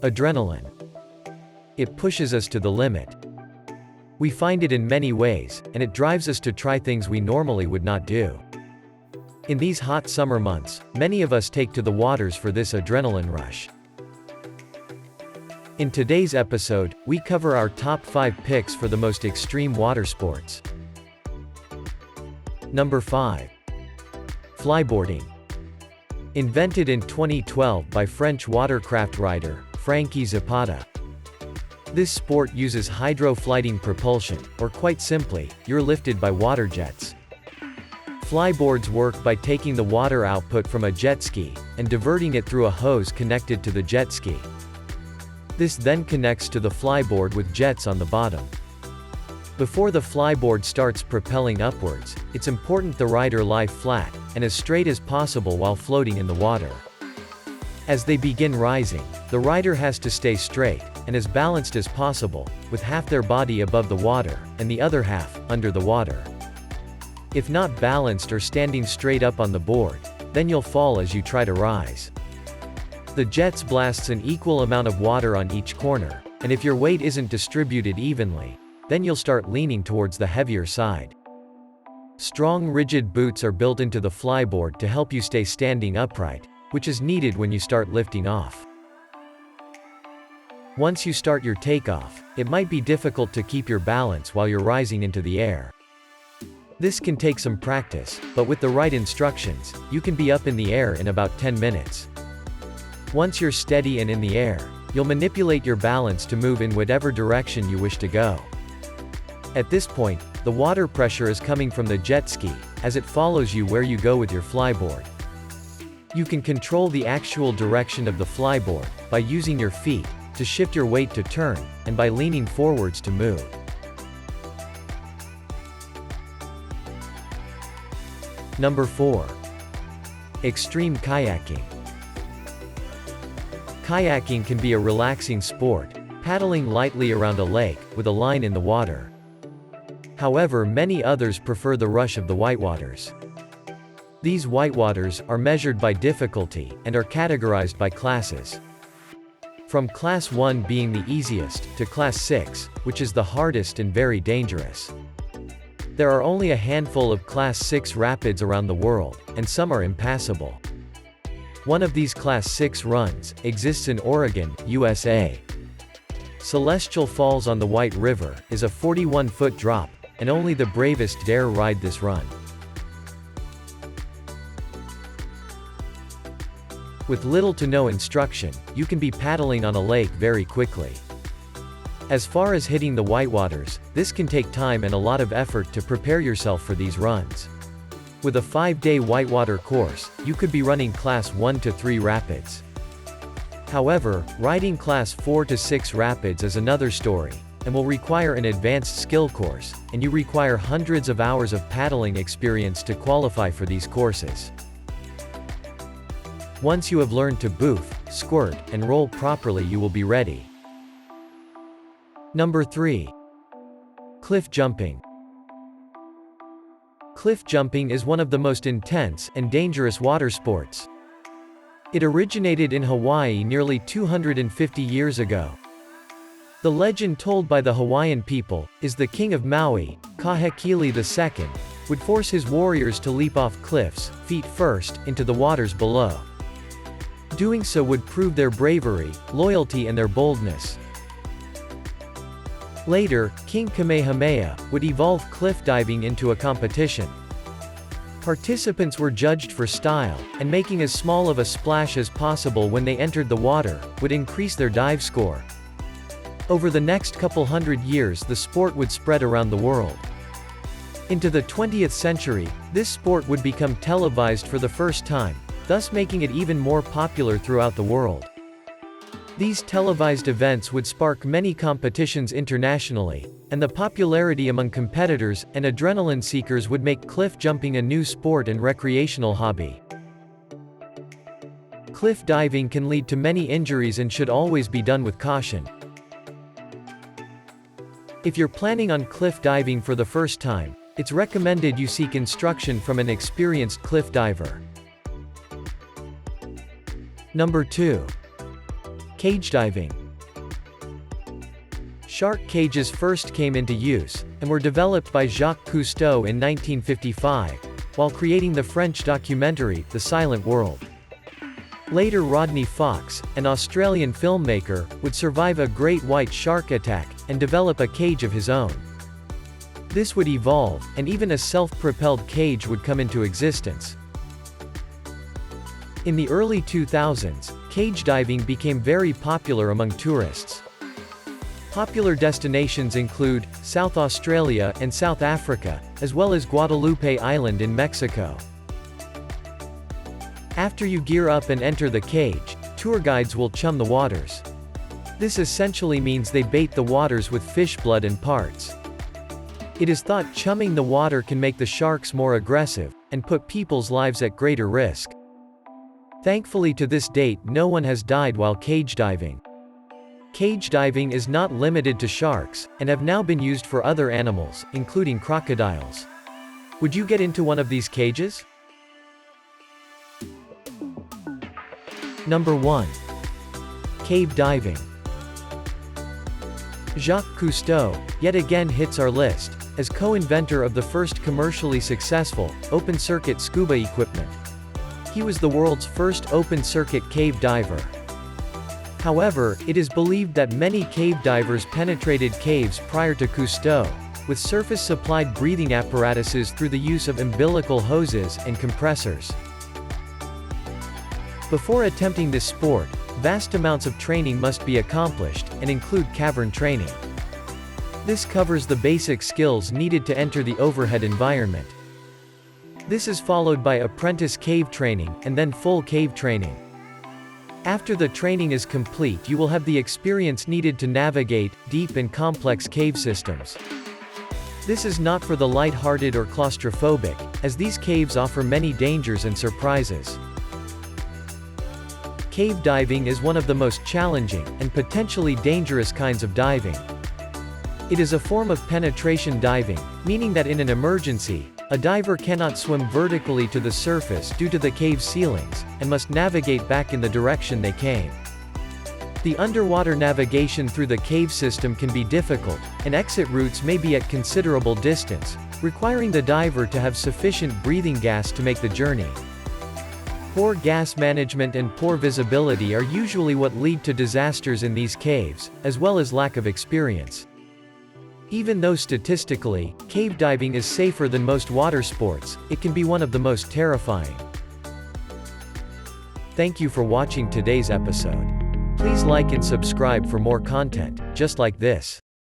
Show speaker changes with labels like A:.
A: Adrenaline. It pushes us to the limit. We find it in many ways, and it drives us to try things we normally would not do. In these hot summer months, many of us take to the waters for this adrenaline rush. In today's episode, we cover our top 5 picks for the most extreme water sports. Number 5. Flyboarding. Invented in 2012 by French watercraft rider, Frankie Zapata. This sport uses hydroflighting propulsion, or quite simply, you're lifted by water jets. Flyboards work by taking the water output from a jet ski, and diverting it through a hose connected to the jet ski. This then connects to the flyboard with jets on the bottom. Before the flyboard starts propelling upwards, it's important the rider lie flat, and as straight as possible while floating in the water. As they begin rising, the rider has to stay straight, and as balanced as possible, with half their body above the water, and the other half, under the water. If not balanced or standing straight up on the board, then you'll fall as you try to rise. The jets blasts an equal amount of water on each corner, and if your weight isn't distributed evenly, then you'll start leaning towards the heavier side. Strong rigid boots are built into the flyboard to help you stay standing upright, which is needed when you start lifting off. Once you start your takeoff, it might be difficult to keep your balance while you're rising into the air. This can take some practice, but with the right instructions, you can be up in the air in about 10 minutes. Once you're steady and in the air, you'll manipulate your balance to move in whatever direction you wish to go. At this point, the water pressure is coming from the jet ski, as it follows you where you go with your flyboard. You can control the actual direction of the flyboard by using your feet to shift your weight to turn, and by leaning forwards to move. Number 4. Extreme kayaking. Kayaking can be a relaxing sport, paddling lightly around a lake, with a line in the water. However, many others prefer the rush of the whitewaters. These whitewaters are measured by difficulty, and are categorized by classes. From Class 1 being the easiest, to Class 6, which is the hardest and very dangerous. There are only a handful of Class 6 rapids around the world, and some are impassable. One of these Class 6 runs exists in Oregon, USA. Celestial Falls on the White River is a 41-foot drop, and only the bravest dare ride this run. With little to no instruction, you can be paddling on a lake very quickly. As far as hitting the whitewaters, this can take time and a lot of effort to prepare yourself for these runs. With a 5-day whitewater course, you could be running Class 1 to 3 rapids. However, riding Class 4 to 6 rapids is another story, and will require an advanced skill course, and you require hundreds of hours of paddling experience to qualify for these courses. Once you have learned to boof, squirt, and roll properly, you will be ready. Number 3. Cliff jumping. Cliff jumping is one of the most intense and dangerous water sports. It originated in Hawaii nearly 250 years ago. The legend told by the Hawaiian people is the king of Maui, Kahekili II, would force his warriors to leap off cliffs, feet first, into the waters below. Doing so would prove their bravery, loyalty, and their boldness. Later, King Kamehameha would evolve cliff diving into a competition. Participants were judged for style, and making as small of a splash as possible when they entered the water would increase their dive score. Over the next couple hundred years, the sport would spread around the world. Into the 20th century, this sport would become televised for the first time, thus making it even more popular throughout the world. These televised events would spark many competitions internationally, and the popularity among competitors and adrenaline seekers would make cliff jumping a new sport and recreational hobby. Cliff diving can lead to many injuries and should always be done with caution. If you're planning on cliff diving for the first time, it's recommended you seek instruction from an experienced cliff diver. Number 2. Cage diving. Shark cages first came into use, and were developed by Jacques Cousteau in 1955, while creating the French documentary, The Silent World. Later Rodney Fox, an Australian filmmaker, would survive a great white shark attack, and develop a cage of his own. This would evolve, and even a self-propelled cage would come into existence. In the early 2000s, cage diving became very popular among tourists. Popular destinations include South Australia and South Africa, as well as Guadalupe Island in Mexico. After you gear up and enter the cage, tour guides will chum the waters. This essentially means they bait the waters with fish blood and parts. It is thought chumming the water can make the sharks more aggressive, and put people's lives at greater risk. Thankfully to this date no one has died while cage diving. Cage diving is not limited to sharks, and have now been used for other animals, including crocodiles. Would you get into one of these cages? Number 1. Cave diving. Jacques Cousteau, yet again hits our list, as co-inventor of the first commercially successful, open-circuit scuba equipment. He was the world's first open-circuit cave diver. However, it is believed that many cave divers penetrated caves prior to Cousteau, with surface-supplied breathing apparatuses through the use of umbilical hoses and compressors. Before attempting this sport, vast amounts of training must be accomplished, and include cavern training. This covers the basic skills needed to enter the overhead environment. This is followed by apprentice cave training, and then full cave training. After the training is complete you will have the experience needed to navigate deep and complex cave systems. This is not for the light-hearted or claustrophobic, as these caves offer many dangers and surprises. Cave diving is one of the most challenging, and potentially dangerous kinds of diving. It is a form of penetration diving, meaning that in an emergency, a diver cannot swim vertically to the surface due to the cave ceilings, and must navigate back in the direction they came. The underwater navigation through the cave system can be difficult, and exit routes may be at considerable distance, requiring the diver to have sufficient breathing gas to make the journey. Poor gas management and poor visibility are usually what lead to disasters in these caves, as well as lack of experience. Even though statistically, cave diving is safer than most water sports, it can be one of the most terrifying. Thank you for watching today's episode. Please like and subscribe for more content, just like this.